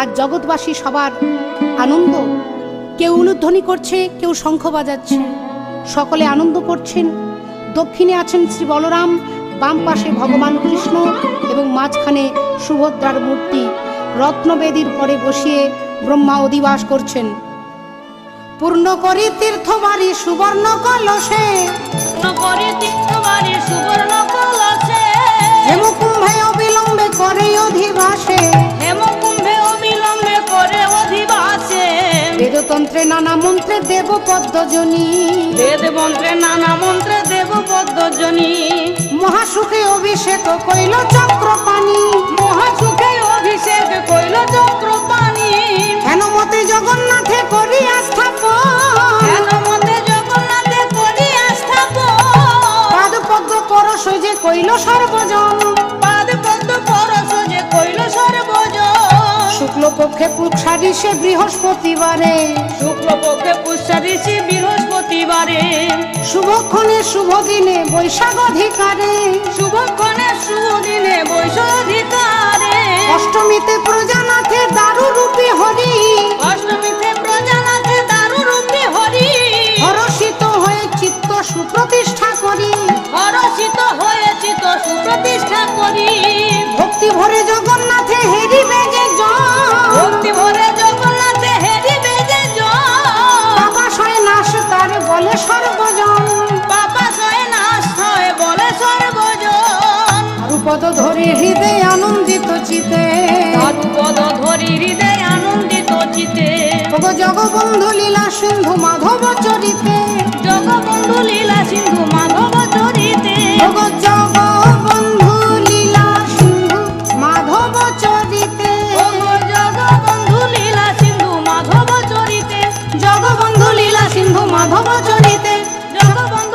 আজ জগৎবাসী সবার আনন্দ। কেউ উলুধ্বনি করছে, কেউ শঙ্খ বাজাচ্ছে, সকলে আনন্দ করছেন। দক্ষিণে আছেন শ্রী বলরাম, বাম পাশে ভগবান কৃষ্ণ এবং মাঝখানে সুভদ্রার মূর্তি। রত্নবেদীর পরে বসিয়ে ব্রহ্মা অধিবাস করছেন। পূর্ণ করি তীর্থবাড়ি সুবর্ণ কলসে, হেমকুম্ভে অবিলম্বে করে অধিবাসে, বেদতন্ত্রে নানা মন্ত্রে দেব পদ্মজনী, মহাসুখে অভিষেক কইল চক্রপাণি, হেন মতে জগন্নাথে করি পাদ পদ্ম পরশ যে কইল সর্বজন, শুক্লপক্ষে পুষারি সে বৃহস্পতিবারে, শুভক্ষণে শুভ দিনে বৈশাখ অধিকারে, অষ্টমীতে প্রজানাথে দারু রূপী হরি, হরষিত হয়ে চিত্ত সুপ্রতিষ্ঠা করি, ভক্তি ভরে জগন্নাথে হেরিবে যে বাবা শয়ে নাশ তার বলে সর্বজন, রূপদ ধরে হৃদয় আনন্দিত চিতে, জগবন্ধু লীলা সিন্ধু মাধব চরিতে, জগবন্ধু লীলা সিন্ধু মাধব চরিতে, জগবন্ধু লীলা সিন্ধু মাধব চরিতে, জগবন্ধু লীলা সিন্ধু মাধব চরিতে, জগবন্ধু লীলা সিন্ধু মাধব চরিতে, জগবন্ধু